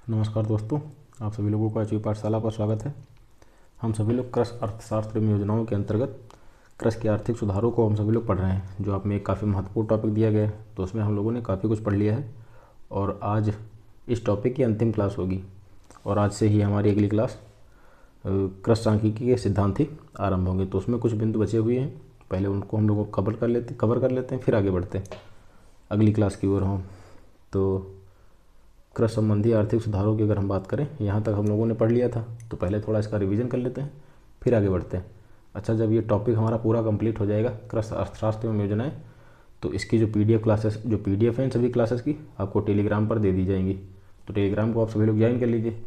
नमस्कार दोस्तों, आप सभी लोगों का अचीव पाठशाला पर स्वागत है। हम सभी लोग कृषि अर्थशास्त्र एवं योजनाओं के अंतर्गत कृषि के आर्थिक सुधारों को हम सभी लोग पढ़ रहे हैं, जो आप में एक काफ़ी महत्वपूर्ण टॉपिक दिया गया है। तो उसमें हम लोगों ने काफ़ी कुछ पढ़ लिया है और आज इस टॉपिक की अंतिम क्लास होगी और आज से ही हमारी अगली क्लास कृषि सांख्यिकी के सिद्धांत ही आरंभ होंगे। तो उसमें कुछ बिंदु बचे हुए हैं, पहले उनको हम लोग कवर कर लेते हैं, फिर आगे बढ़ते हैं अगली क्लास की ओर हम। तो कृषि संबंधी आर्थिक सुधारों की अगर हम बात करें, यहाँ तक हम लोगों ने पढ़ लिया था, तो पहले थोड़ा इसका रिवीजन कर लेते हैं, फिर आगे बढ़ते हैं। अच्छा, जब ये टॉपिक हमारा पूरा कंप्लीट हो जाएगा कृषि अर्थशास्त्र एवं योजनाएं, तो इसकी जो पीडीएफ क्लासेस जो पीडीएफ हैं सभी क्लासेस की आपको टेलीग्राम पर दे दी जाएंगी। तो टेलीग्राम को आप सभी लोग ज्वाइन कर लीजिए।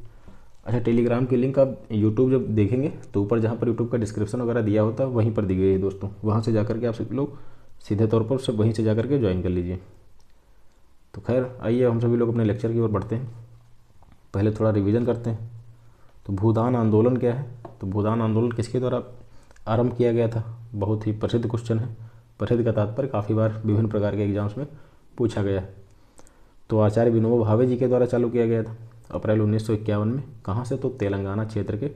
अच्छा, टेलीग्राम की लिंक आप यूट्यूब जब देखेंगे तो ऊपर जहाँ पर यूट्यूब का डिस्क्रिप्शन वगैरह दिया होता है वहीं पर दी गई है दोस्तों, वहाँ से जाकर के आप सभी लोग सीधे तौर पर सब वहीं से जाकर के ज्वाइन कर लीजिए। तो खैर आइए हम सभी लोग अपने लेक्चर की ओर बढ़ते हैं। पहले थोड़ा रिवीजन करते हैं। तो भूदान आंदोलन क्या है? तो भूदान आंदोलन किसके द्वारा आरंभ किया गया था? बहुत ही प्रसिद्ध क्वेश्चन है। प्रसिद्ध का तात्पर्य काफ़ी बार विभिन्न प्रकार के एग्जाम्स में पूछा गया। तो आचार्य विनोबा भावे जी के द्वारा चालू किया गया था अप्रैल 1951 में। कहाँ से? तो तेलंगाना क्षेत्र के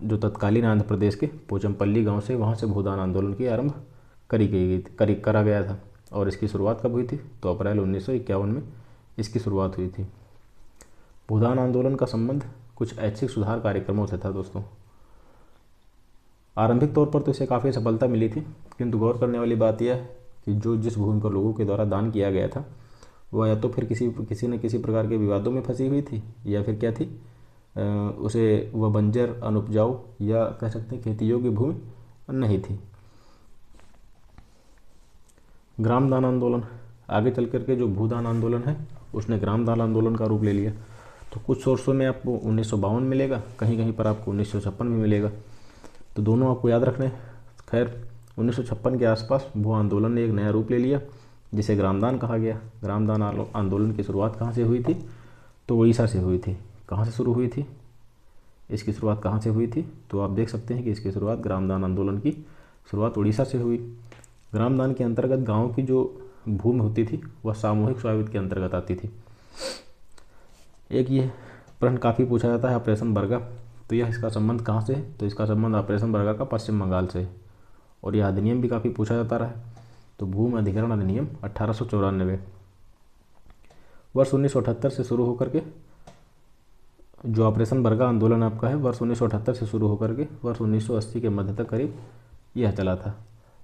जो तत्कालीन आंध्र प्रदेश के पोचमपल्ली गांव से, वहाँ से भूदान आंदोलन की आरंभ करा गया था। और इसकी शुरुआत कब हुई थी? तो अप्रैल 1951 में इसकी शुरुआत हुई थी। भूदान आंदोलन का संबंध कुछ ऐच्छिक सुधार कार्यक्रमों से था दोस्तों। आरंभिक तौर पर तो इसे काफ़ी सफलता मिली थी, किंतु गौर करने वाली बात यह है कि जिस भूमि को लोगों के द्वारा दान किया गया था वह या तो फिर किसी न किसी प्रकार के विवादों में फंसी हुई थी, या फिर क्या थी, उसे वह बंजर, अनुपजाऊ या कह सकते हैं खेती योग्य भूमि नहीं थी। ग्रामदान आंदोलन, आगे चल करके जो भूदान आंदोलन है उसने ग्रामदान आंदोलन का रूप ले लिया। तो कुछ सोर्सों में आपको 1952 मिलेगा, कहीं कहीं पर आपको 1956 में मिलेगा। तो दोनों आपको याद रखने। खैर 1956 के आसपास भू आंदोलन ने एक नया रूप ले लिया जिसे ग्रामदान कहा गया। ग्रामदान आंदोलन की शुरुआत कहाँ से हुई थी? तो उड़ीसा से हुई थी। कहाँ से शुरू हुई थी? इसकी शुरुआत कहाँ से हुई थी? तो आप देख सकते हैं कि इसकी शुरुआत ग्रामदान आंदोलन की शुरुआत उड़ीसा से हुई। ग्रामदान के अंतर्गत गाँव की जो भूमि होती थी वह सामूहिक स्वामित्व के अंतर्गत आती थी। एक ये प्रश्न काफ़ी पूछा जाता है, ऑपरेशन बर्गा। तो यह इसका संबंध कहाँ से है? तो इसका संबंध ऑपरेशन बर्गा का पश्चिम बंगाल से है। और यह अधिनियम भी काफ़ी पूछा जाता रहा है। तो भूमि अधिग्रहण अधिनियम 1894 वर्ष 1978 से शुरू होकर के, जो ऑपरेशन बर्गा आंदोलन आपका है वर्ष 1978 से शुरू होकर के वर्ष 1980 के मध्य तक करीब यह चला था।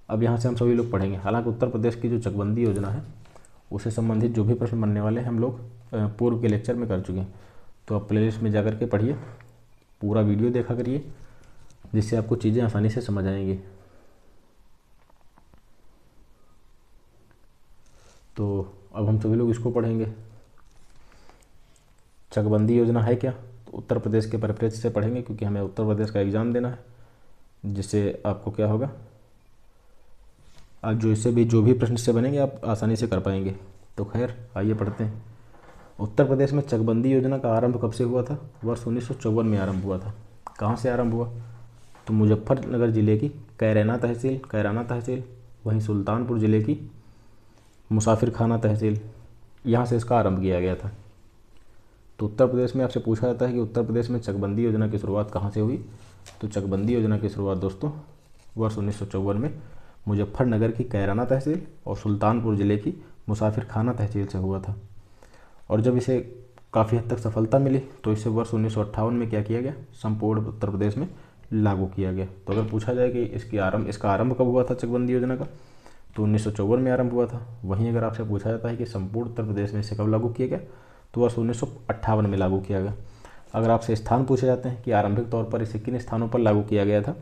अब यहाँ से हम सभी लोग पढ़ेंगे। हालांकि उत्तर प्रदेश की जो चकबंदी योजना है उससे संबंधित जो भी प्रश्न बनने वाले हैं हम लोग पूर्व के लेक्चर में कर चुके हैं। तो आप प्लेलिस्ट में जाकर के पढ़िए, पूरा वीडियो देखा करिए, जिससे आपको चीज़ें आसानी से समझ आएंगी। तो अब हम सभी लोग इसको पढ़ेंगे। चकबंदी योजना है क्या? तो उत्तर प्रदेश के परिप्रेक्ष्य से पढ़ेंगे, क्योंकि हमें उत्तर प्रदेश का एग्ज़ाम देना है, जिससे आपको क्या होगा, आज जो भी प्रश्न इससे बनेंगे आप आसानी से कर पाएंगे। तो खैर आइए पढ़ते हैं। उत्तर प्रदेश में चकबंदी योजना का आरंभ कब से हुआ था? वर्ष 1954 में आरंभ हुआ था। कहाँ से आरंभ हुआ? तो मुजफ्फरनगर ज़िले की कैराना तहसील, वहीं सुल्तानपुर ज़िले की मुसाफिरखाना तहसील, यहाँ से इसका आरंभ किया गया था। तो उत्तर प्रदेश में आपसे पूछा जाता है कि उत्तर प्रदेश में चकबंदी योजना की शुरुआत कहाँ से हुई? तो चकबंदी योजना की शुरुआत दोस्तों वर्ष 1954 में मुजफ्फरनगर की कैराना तहसील और सुल्तानपुर ज़िले की मुसाफिरखाना तहसील से हुआ था। और जब इसे काफ़ी हद तक सफलता मिली तो इसे वर्ष 1958 में क्या किया गया? संपूर्ण उत्तर प्रदेश में लागू किया गया। तो अगर पूछा जाए कि इसका आरंभ कब हुआ था चकबंदी योजना का, तो 1954 में आरंभ हुआ था। वहीं अगर आपसे पूछा जाता है कि संपूर्ण उत्तर प्रदेश में इसे कब लागू किया गया, तो वर्ष 1958 में लागू किया गया। अगर आपसे स्थान पूछे जाते हैं कि आरंभिक तौर पर इसे किन स्थानों पर लागू किया गया था,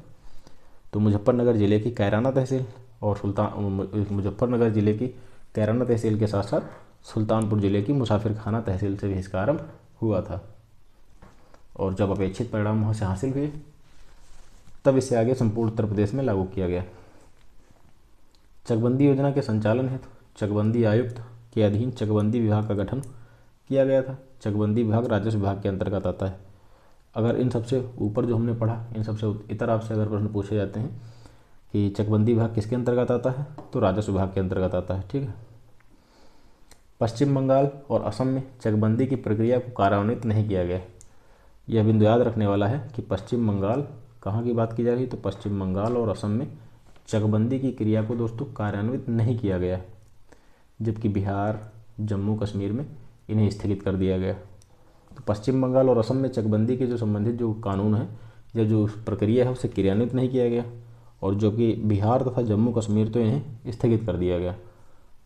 तो मुजफ्फरनगर ज़िले की कैराना तहसील और मुजफ्फरनगर ज़िले की कैराना तहसील के साथ साथ सुल्तानपुर ज़िले की मुसाफिरखाना तहसील से भी इसका आरंभ हुआ था। और जब अपेक्षित परिणाम वहाँ से हासिल हुए तब इसे आगे संपूर्ण उत्तर प्रदेश में लागू किया गया। चकबंदी योजना के संचालन हेतु चकबंदी आयुक्त के अधीन चकबंदी विभाग का गठन किया गया था। चकबंदी विभाग राजस्व विभाग के अंतर्गत आता है। अगर इन सबसे ऊपर जो हमने पढ़ा, इन सबसे इतर आपसे अगर प्रश्न पूछे जाते हैं कि चकबंदी विभाग किसके अंतर्गत आता है, तो राजस्व विभाग के अंतर्गत आता है। ठीक है। पश्चिम बंगाल और असम में चकबंदी की प्रक्रिया को कार्यान्वित नहीं किया गया। यह बिंदु याद रखने वाला है कि पश्चिम बंगाल, कहाँ की बात की जा रही है, तो पश्चिम बंगाल और असम में चकबंदी की क्रिया को दोस्तों कार्यान्वित नहीं किया गया, जबकि बिहार, जम्मू कश्मीर में इन्हें स्थगित कर दिया गया। तो पश्चिम बंगाल और असम में चकबंदी के जो संबंधित जो कानून है या जो प्रक्रिया है उसे क्रियान्वित नहीं किया गया, और जो कि बिहार तथा जम्मू कश्मीर तो इन्हें स्थगित कर दिया गया।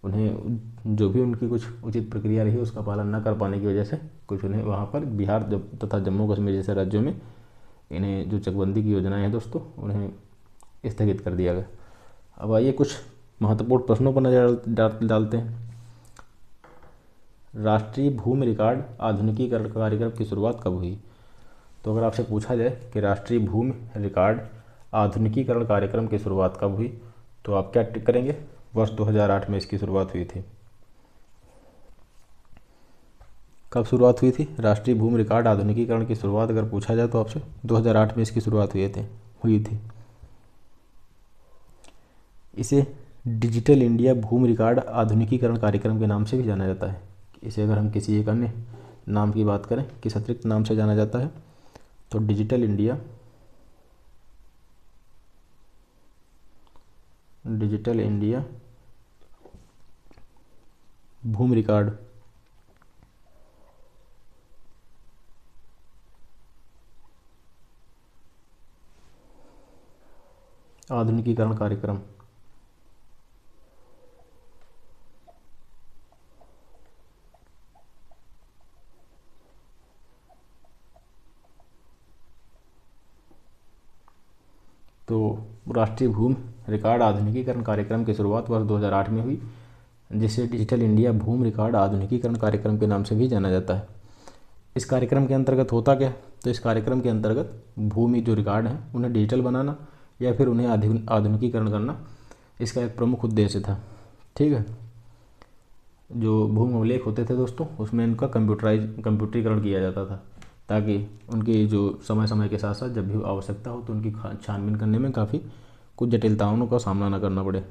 उन्हें जो भी उनकी कुछ उचित प्रक्रिया रही उसका पालन न कर पाने की वजह से कुछ उन्हें वहाँ पर बिहार तथा जम्मू कश्मीर जैसे राज्यों में इन्हें जो चकबंदी की योजनाएं हैं दोस्तों उन्हें स्थगित कर दिया गया। अब आइए कुछ महत्वपूर्ण प्रश्नों पर नजर डालते हैं। राष्ट्रीय भूमि रिकॉर्ड आधुनिकीकरण कार्यक्रम की शुरुआत कब हुई? तो अगर आपसे पूछा जाए कि राष्ट्रीय भूमि रिकॉर्ड आधुनिकीकरण कार्यक्रम की शुरुआत कब हुई, तो आप क्या टिक करेंगे? वर्ष 2008 में इसकी शुरुआत हुई थी। कब शुरुआत हुई थी राष्ट्रीय भूमि रिकॉर्ड आधुनिकीकरण की शुरुआत अगर पूछा जाए तो आपसे 2008 में इसकी शुरुआत हुई थी। इसे डिजिटल इंडिया भूमि रिकॉर्ड आधुनिकीकरण कार्यक्रम के नाम से भी जाना जाता है। इसे अगर हम किसी एक अन्य नाम की बात करें, किस अतिरिक्त नाम से जाना जाता है, तो डिजिटल इंडिया भूमि रिकॉर्ड आधुनिकीकरण कार्यक्रम। तो राष्ट्रीय भूमि रिकॉर्ड आधुनिकीकरण कार्यक्रम की शुरुआत वर्ष 2008 में हुई, जिसे डिजिटल इंडिया भूमि रिकॉर्ड आधुनिकीकरण कार्यक्रम के नाम से भी जाना जाता है। इस कार्यक्रम के अंतर्गत होता क्या? तो इस कार्यक्रम के अंतर्गत भूमि जो रिकॉर्ड हैं उन्हें डिजिटल बनाना या फिर उन्हें आधुनिकीकरण करना, इसका एक प्रमुख उद्देश्य था। ठीक है, जो भूमि अभिलेख होते थे दोस्तों उसमें इनका कंप्यूटरीकरण किया जाता था, ताकि उनकी जो समय समय के साथ साथ जब भी आवश्यकता हो तो उनकी छानबीन करने में काफ़ी कुछ जटिलताओं का सामना न करना पड़े।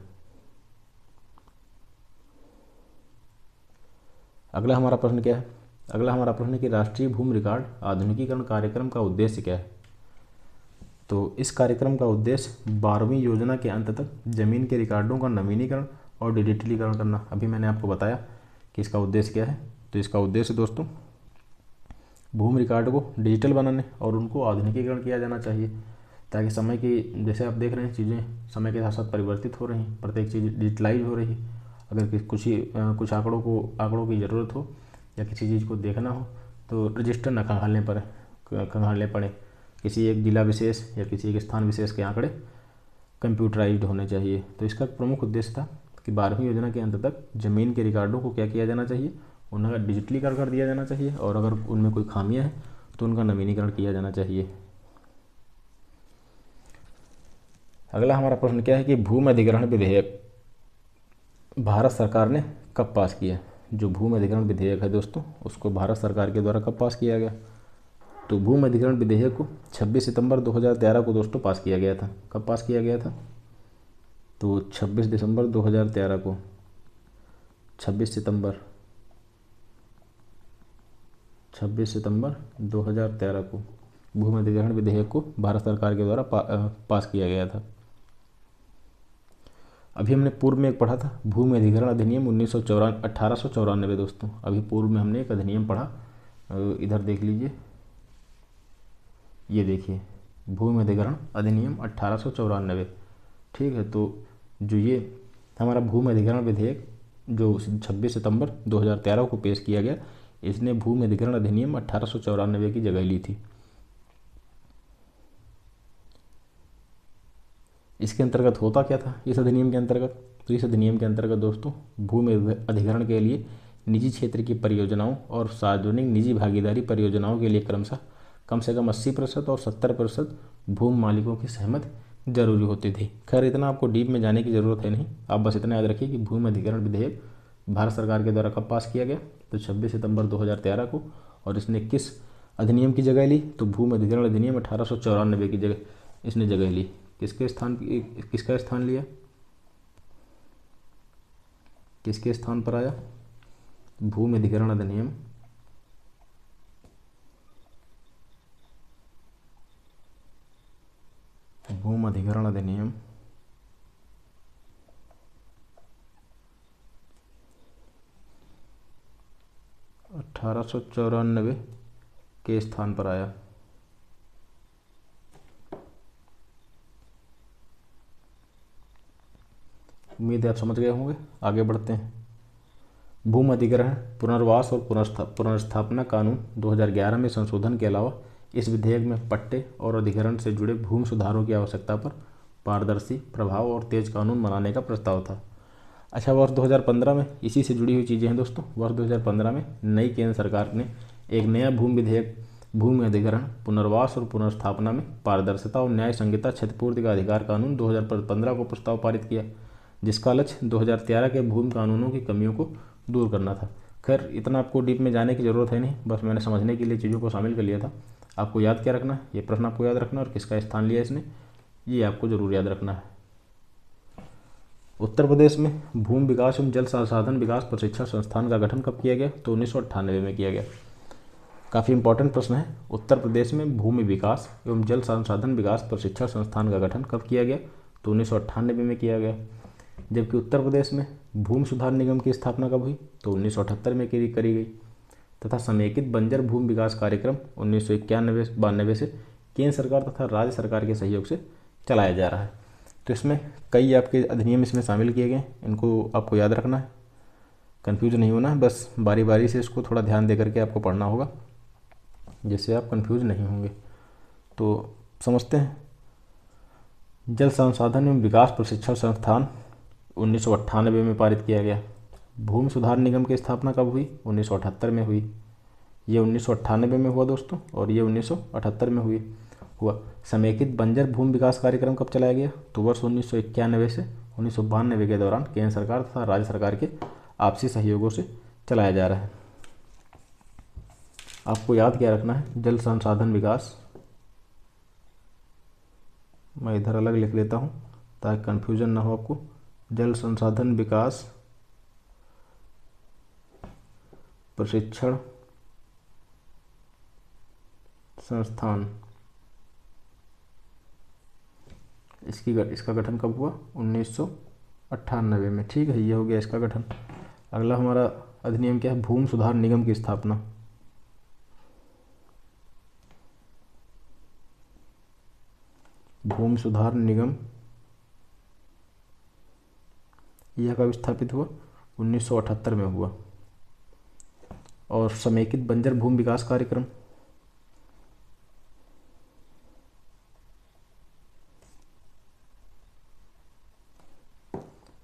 अगला हमारा प्रश्न क्या है? अगला हमारा प्रश्न है कि राष्ट्रीय भूमि रिकॉर्ड आधुनिकीकरण कार्यक्रम का उद्देश्य क्या है? तो इस कार्यक्रम का उद्देश्य 12वीं योजना के अंत तक जमीन के रिकॉर्डों का नवीनीकरण और डिजिटलीकरण करना। अभी मैंने आपको बताया कि इसका उद्देश्य क्या है। तो इसका उद्देश्य दोस्तों भूमि रिकॉर्ड को डिजिटल बनाने और उनको आधुनिकीकरण किया जाना चाहिए, ताकि समय की, जैसे आप देख रहे हैं चीज़ें समय के साथ साथ परिवर्तित हो रही हैं, प्रत्येक चीज़ डिजिटलाइज हो रही है। अगर कुछ आंकड़ों की ज़रूरत हो या किसी चीज़ को देखना हो तो रजिस्टर न खंगालने पड़े। किसी एक जिला विशेष या किसी एक स्थान विशेष के आंकड़े कंप्यूटराइज्ड होने चाहिए। तो इसका प्रमुख उद्देश्य था कि 12वीं योजना के अंत तक ज़मीन के रिकॉर्डों को क्या किया जाना चाहिए, उनका डिजिटलीकरण कर दिया जाना चाहिए, और अगर उनमें कोई खामियां हैं तो उनका नवीनीकरण किया जाना चाहिए। अगला हमारा प्रश्न क्या है कि भूमि अधिग्रहण विधेयक भारत सरकार ने कब पास किया? जो भूमि अधिग्रहण विधेयक है दोस्तों उसको भारत सरकार के द्वारा कब पास किया गया? तो भूमि अधिग्रहण विधेयक को 26 सितंबर 2013 को दोस्तों पास किया गया था। कब पास किया गया था? तो 26 दिसंबर 2013 को, 26 सितंबर 2013 को भूमि अधिग्रहण विधेयक को भारत सरकार के द्वारा पास किया गया था। अभी हमने पूर्व में एक पढ़ा था भूमि अधिग्रहण अधिनियम 1894 दोस्तों। अभी पूर्व में हमने एक अधिनियम पढ़ा, इधर देख लीजिए, ये देखिए भूमि अधिग्रहण अधिनियम 1894। ठीक है, तो जो ये हमारा भूमि अधिग्रहण विधेयक जो 26 सितंबर 2013 को पेश किया गया, इसने भूमि अधिग्रहण अधिनियम 1894 की जगह ली थी। इसके अंतर्गत होता क्या था इस अधिनियम के अंतर्गत? तो इस अधिनियम के अंतर्गत दोस्तों भूमि अधिग्रहण के लिए निजी क्षेत्र की परियोजनाओं और सार्वजनिक निजी भागीदारी परियोजनाओं के लिए क्रमशः कम से कम 80% और 70% भूमि मालिकों की सहमति जरूरी होती थी। खैर इतना आपको डीप में जाने की ज़रूरत है नहीं, आप बस इतना याद रखिए कि भूमि अधिग्रहण विधेयक भारत सरकार के द्वारा कब पास किया गया? तो 26 सितंबर 2013 को। और इसने किस अधिनियम की जगह ली? तो भूमि अधिग्रहण अधिनियम 1894 की जगह इसने जगह ली। किसका स्थान लिया? किसके स्थान पर आया? भूमि अधिग्रहण अधिनियम 1894 के स्थान पर आया। उम्मीद है आप समझ गए होंगे। आगे बढ़ते हैं। भूमि अधिग्रहण, पुनर्वास और पुनर्स्थापना कानून 2011 में संशोधन के अलावा इस विधेयक में पट्टे और अधिग्रहण से जुड़े भूमि सुधारों की आवश्यकता पर पारदर्शी, प्रभाव और तेज कानून बनाने का प्रस्ताव था। अच्छा, वर्ष 2015 में इसी से जुड़ी हुई चीज़ें हैं दोस्तों। वर्ष 2015 में नई केंद्र सरकार ने एक नया भूमि विधेयक भूमि अधिग्रहण, पुनर्वास और पुनर्स्थापना में पारदर्शिता और न्याय संहिता क्षतिपूर्ति का अधिकार कानून 2015 को प्रस्ताव पारित किया, जिसका लक्ष्य 2013 के भूमि कानूनों की कमियों को दूर करना था। खैर, इतना आपको डीप में जाने की ज़रूरत है नहीं, बस मैंने समझने के लिए चीज़ों को शामिल कर लिया था। आपको याद क्या रखना है, ये प्रश्न आपको याद रखना है और किसका स्थान लिया इसने, ये आपको ज़रूर याद रखना है। उत्तर प्रदेश में भूमि विकास एवं जल संसाधन विकास प्रशिक्षण संस्थान का गठन कब किया गया? तो 1998 में किया गया। काफ़ी इंपॉर्टेंट प्रश्न है। उत्तर प्रदेश में भूमि विकास एवं जल संसाधन विकास प्रशिक्षण संस्थान का गठन कब किया गया? तो 1998 में किया गया। जबकि उत्तर प्रदेश में भूमि सुधार निगम की स्थापना कब हुई? तो 1978 में करी गई। तथा समेकित बंजर भूमि विकास कार्यक्रम 1991-92 से केंद्र सरकार तथा राज्य सरकार के सहयोग से चलाया जा रहा है। तो इसमें कई आपके अधिनियम इसमें शामिल किए गए, इनको आपको याद रखना है, कन्फ्यूज नहीं होना है। बस बारी बारी से इसको थोड़ा ध्यान दे करके आपको पढ़ना होगा, जिससे आप कन्फ्यूज नहीं होंगे। तो समझते हैं। जल संसाधन एवं विकास प्रशिक्षण संस्थान 1998 में पारित किया गया। भूमि सुधार निगम की स्थापना कब हुई? 1978 में हुई। ये 1998 में हुआ दोस्तों, और ये 1978 में हुआ। समेकित बंजर भूमि विकास कार्यक्रम कब चलाया गया? तो वर्ष 1991 से 1992 के दौरान केंद्र सरकार तथा राज्य सरकार के आपसी सहयोगों से चलाया जा रहा है। आपको याद क्या रखना है? जल संसाधन विकास, मैं इधर अलग लिख लेता हूँ ताकि कन्फ्यूजन ना हो आपको। जल संसाधन विकास प्रशिक्षण संस्थान, इसका गठन कब हुआ? 1998 में। ठीक है, ये हो गया इसका गठन। अगला हमारा अधिनियम क्या है? भूमि सुधार निगम की स्थापना। भूमि सुधार निगम यह कब स्थापित हुआ? 1978 में हुआ। और समेकित बंजर भूमि विकास कार्यक्रम,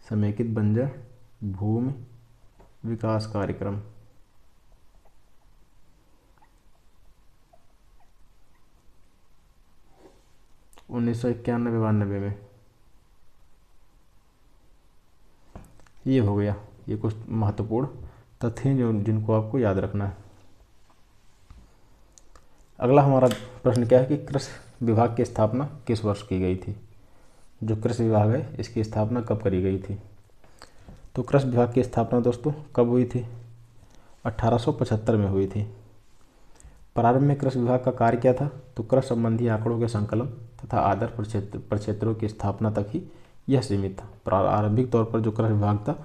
समेकित बंजर भूमि विकास कार्यक्रम 1991-92 में। ये हो गया। ये कुछ महत्वपूर्ण तथ्य हैं जिनको आपको याद रखना है। अगला हमारा प्रश्न क्या है कि कृषि विभाग की स्थापना किस वर्ष की गई थी? जो कृषि विभाग है इसकी स्थापना कब करी गई थी? तो कृषि विभाग की स्थापना दोस्तों कब हुई थी? 1875 में हुई थी। प्रारंभ में कृषि विभाग का कार्य क्या था? तो कृषि संबंधी आंकड़ों के संकलन तथा आदर्श प्रक्षेत्रों की स्थापना तक ही यह सीमित था। प्रारंभिक तौर पर जो कृषि विभाग था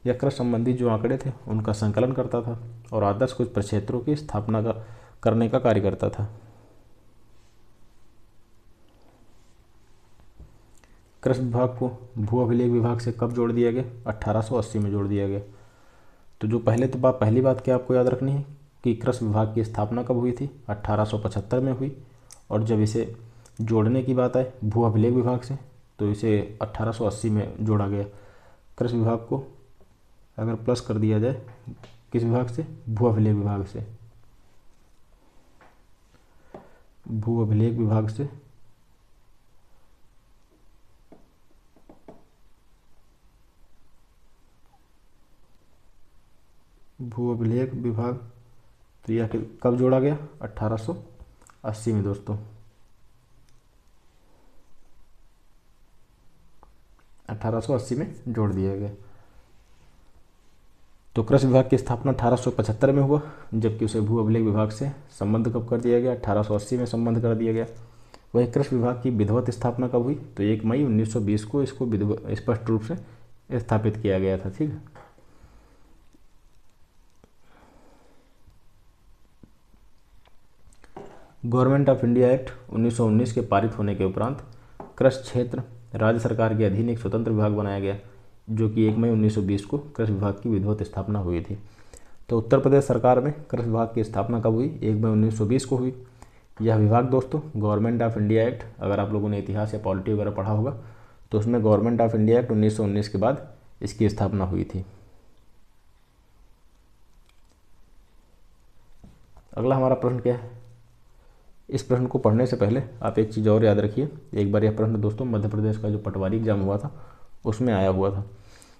या कृषि संबंधी जो आंकड़े थे उनका संकलन करता था और आदर्श कुछ प्रक्षेत्रों की स्थापना करने का कार्य करता था। कृषि विभाग को भू अभिलेख विभाग से कब जोड़ दिया गया? 1880 में जोड़ दिया गया। तो जो पहली बात क्या आपको याद रखनी है कि कृषि विभाग की स्थापना कब हुई थी? 1875 में हुई। और जब इसे जोड़ने की बात आए भू अभिलेख विभाग से तो इसे 1880 में जोड़ा गया। कृषि विभाग को अगर प्लस कर दिया जाए किस विभाग से? भू अभिलेख विभाग से। भू अभिलेख विभाग से भू अभिलेख विभाग, तो यह कब जोड़ा गया? 1880 में दोस्तों। 1880 में जोड़ दिया गया। तो कृषि विभाग की स्थापना 1875 में हुआ, जबकि उसे भू अभिलेख विभाग से संबद्ध कब कर दिया गया, 1880 में संबद्ध कर दिया गया। वही कृषि विभाग की विधिवत स्थापना कब हुई, तो 1 मई 1920 को इसको स्पष्ट रूप से स्थापित किया गया था। ठीक है। गवर्नमेंट ऑफ इंडिया एक्ट 1919 के पारित होने के उपरांत कृषि क्षेत्र राज्य सरकार के अधीन एक स्वतंत्र विभाग बनाया गया, जो कि 1 मई 1920 को कृषि विभाग की विधिवत स्थापना हुई थी। तो उत्तर प्रदेश सरकार में कृषि विभाग की स्थापना कब हुई, 1 मई 1920 को हुई। यह विभाग दोस्तों गवर्नमेंट ऑफ इंडिया एक्ट, अगर आप लोगों ने इतिहास या पॉलिटी वगैरह पढ़ा होगा तो उसमें गवर्नमेंट ऑफ इंडिया एक्ट 1919 के बाद इसकी स्थापना हुई थी। अगला हमारा प्रश्न क्या है, इस प्रश्न को पढ़ने से पहले आप एक चीज़ और याद रखिए। एक बार यह प्रश्न दोस्तों मध्य प्रदेश का जो पटवारी एग्जाम हुआ था उसमें आया हुआ था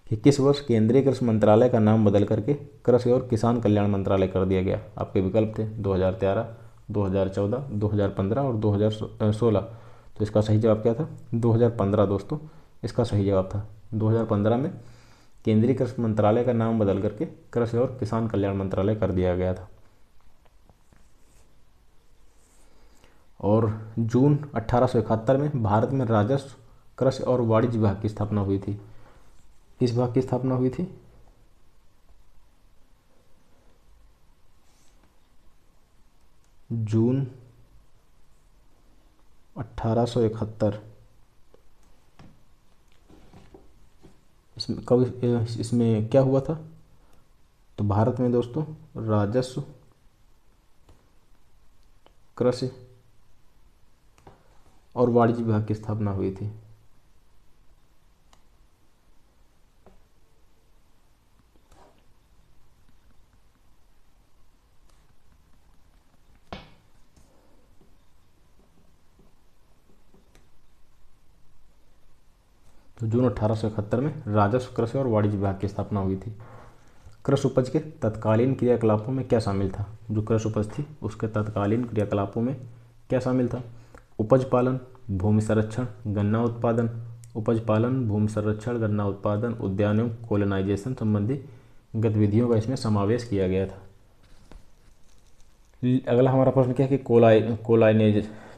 कि किस वर्ष केंद्रीय कृषि मंत्रालय का नाम बदल करके कृषि और किसान कल्याण मंत्रालय कर दिया गया। आपके विकल्प थे 2013, 2014, 2015 और 2016। तो इसका सही जवाब क्या था, 2015 दोस्तों इसका सही जवाब था। 2015 में केंद्रीय कृषि मंत्रालय का नाम बदल करके कृषि और किसान कल्याण मंत्रालय कर दिया गया था। और जून 1871 में भारत में राजस्व, कृषि और वाणिज्य विभाग की स्थापना हुई थी। किस विभाग की स्थापना हुई थी, जून 1871। इसमें कब, इसमें क्या हुआ था, तो भारत में दोस्तों राजस्व, कृषि और वाणिज्य विभाग की स्थापना हुई थी। तो जून 1871 में राजस्व, कृषि और वाणिज्य विभाग की स्थापना हुई थी। कृषि उपज के तत्कालीन क्रियाकलापों में क्या शामिल था, जो कृषि उपज थी उसके तत्कालीन क्रियाकलापों में क्या शामिल था, उपज पालन, भूमि संरक्षण, गन्ना उत्पादन, उपज पालन, भूमि संरक्षण, गन्ना उत्पादन, उद्यानों, कोलोनाइजेशन संबंधी गतिविधियों का इसमें समावेश किया गया था। अगला हमारा प्रश्न क्या है कि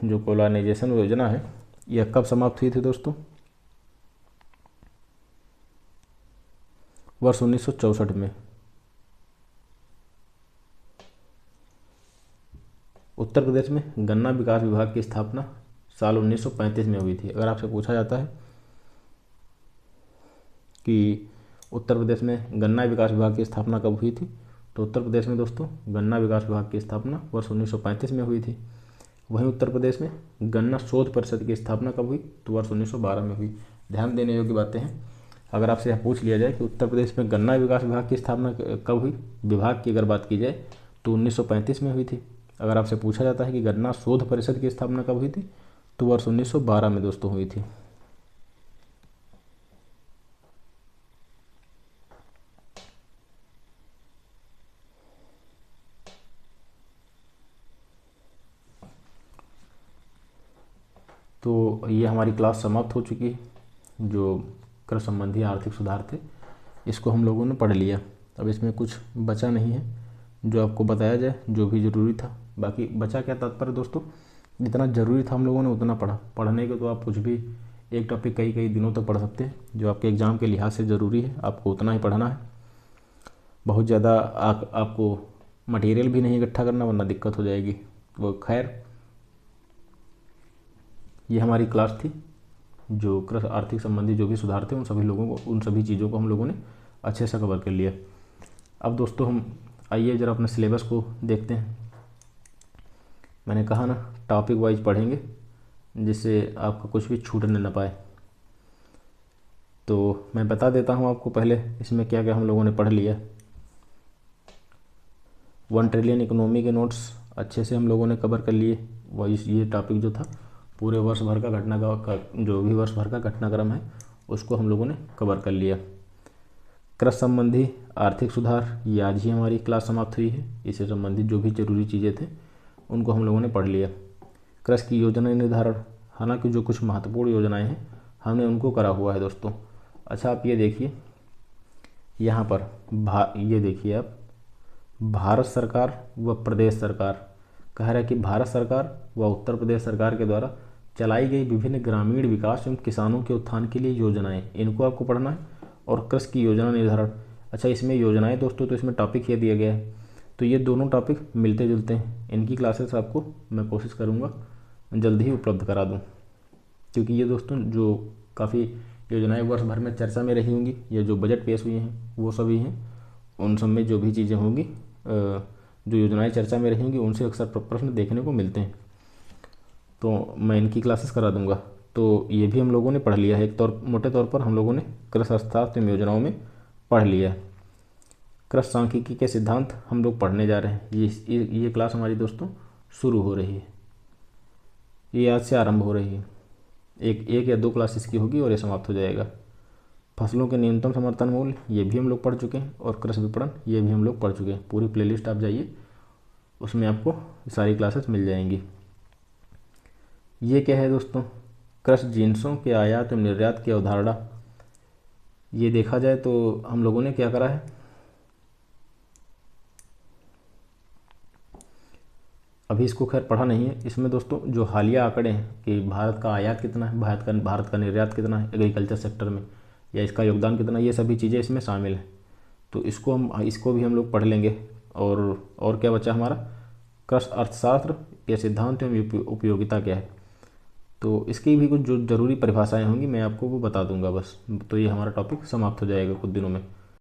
जो कोलोनाइजेशन योजना है यह कब समाप्त हुई थी दोस्तों, वर्ष 1964 में। उत्तर प्रदेश में गन्ना विकास विभाग की स्थापना साल 1935 में हुई थी। अगर आपसे पूछा जाता है कि उत्तर प्रदेश में गन्ना विकास विभाग की स्थापना कब हुई थी, तो उत्तर प्रदेश में दोस्तों गन्ना विकास विभाग की स्थापना वर्ष 1935 में हुई थी। वहीं उत्तर प्रदेश में गन्ना शोध परिषद की स्थापना कब हुई, तो वर्ष 1912 में हुई। ध्यान देने योग्य बातें हैं। अगर आपसे यह पूछ लिया जाए कि उत्तर प्रदेश में गन्ना विकास विभाग की स्थापना कब हुई, विभाग की अगर बात की जाए तो 1935 में हुई थी। अगर आपसे पूछा जाता है कि गन्ना शोध परिषद की स्थापना कब हुई थी, तो वर्ष 1912 में दोस्तों हुई थी। तो ये हमारी क्लास समाप्त हो चुकी है। जो कृषि संबंधी आर्थिक सुधार थे इसको हम लोगों ने पढ़ लिया। अब इसमें कुछ बचा नहीं है जो आपको बताया जाए, जो भी ज़रूरी था। बाकी बचा क्या तात्पर्य दोस्तों, जितना ज़रूरी था हम लोगों ने उतना पढ़ा। पढ़ने के तो आप कुछ भी एक टॉपिक कई कई दिनों तक पढ़ सकते हैं। जो आपके एग्ज़ाम के लिहाज से ज़रूरी है आपको उतना ही पढ़ना है। बहुत ज़्यादा आपको मटेरियल भी नहीं इकट्ठा करना, वरना दिक्कत हो जाएगी। वो खैर, ये हमारी क्लास थी। जो कृषि आर्थिक संबंधी जो भी सुधार थे उन सभी चीज़ों को हम लोगों ने अच्छे से कवर कर लिया। अब दोस्तों हम आइए ज़रा अपने सिलेबस को देखते हैं। मैंने कहा ना टॉपिक वाइज पढ़ेंगे जिससे आपका कुछ भी छूटने न पाए। तो मैं बता देता हूँ आपको पहले इसमें क्या क्या हम लोगों ने पढ़ लिया। 1 ट्रिलियन इकोनॉमी के नोट्स अच्छे से हम लोगों ने कवर कर लिए। वही ये टॉपिक जो था पूरे वर्ष भर का जो भी वर्ष भर का घटनाक्रम है उसको हम लोगों ने कवर कर लिया। कृषि संबंधी आर्थिक सुधार, ये आज ही हमारी क्लास समाप्त हुई है। इससे संबंधित जो भी जरूरी चीज़ें थे उनको हम लोगों ने पढ़ लिया। कृषि की योजना निर्धारण, हालांकि जो कुछ महत्वपूर्ण योजनाएं हैं हमने उनको करा हुआ है दोस्तों। अच्छा आप ये देखिए यहाँ पर ये देखिए आप, भारत सरकार व प्रदेश सरकार कह रहा है कि भारत सरकार व उत्तर प्रदेश सरकार के द्वारा चलाई गई विभिन्न ग्रामीण विकास एवं किसानों के उत्थान के लिए योजनाएं, इनको आपको पढ़ना है। और कृषि की योजना निर्धारण, अच्छा इसमें योजनाएं दोस्तों, तो इसमें टॉपिक ये दिया गया है, तो ये दोनों टॉपिक मिलते जुलते हैं। इनकी क्लासेस आपको मैं कोशिश करूँगा जल्द ही उपलब्ध करा दूँ, क्योंकि ये दोस्तों जो काफ़ी योजनाएं वर्ष भर में चर्चा में रही होंगी या जो बजट पेश हुए हैं वो सभी हैं, उन सब में जो भी चीज़ें होंगी, जो योजनाएं चर्चा में रहेंगी उनसे अक्सर प्रश्न देखने को मिलते हैं, तो मैं इनकी क्लासेस करा दूंगा। तो ये भी हम लोगों ने पढ़ लिया है, मोटे तौर पर हम लोगों ने कृषि अर्थशास्त्र एवं योजनाओं में पढ़ लिया है। कृषि सांख्यिकी के सिद्धांत हम लोग पढ़ने जा रहे हैं। ये क्लास हमारी दोस्तों शुरू हो रही है, ये आज से आरंभ हो रही है। एक या दो क्लास इसकी होगी और ये समाप्त हो जाएगा। फसलों के न्यूनतम समर्थन मूल्य ये भी हम लोग पढ़ चुके हैं, और कृषि विपणन ये भी हम लोग पढ़ चुके हैं। पूरी प्लेलिस्ट आप जाइए, उसमें आपको सारी क्लासेस मिल जाएंगी। ये क्या है दोस्तों, कृषि जिन्सों के आयात एवं निर्यात की अवधारणा। ये देखा जाए तो हम लोगों ने क्या करा है, अभी इसको खैर पढ़ा नहीं है। इसमें दोस्तों जो हालिया आंकड़े हैं कि भारत का आयात कितना है, भारत का निर्यात कितना है एग्रीकल्चर सेक्टर में, या इसका योगदान कितना, ये सभी चीज़ें इसमें शामिल हैं। तो इसको भी हम लोग पढ़ लेंगे। और क्या बचा हमारा, कृषि अर्थशास्त्र के सिद्धांत एवं उपयोगिता क्या है, तो इसकी भी कुछ जो ज़रूरी परिभाषाएं होंगी मैं आपको वो बता दूंगा बस। तो ये हमारा टॉपिक समाप्त हो जाएगा कुछ दिनों में।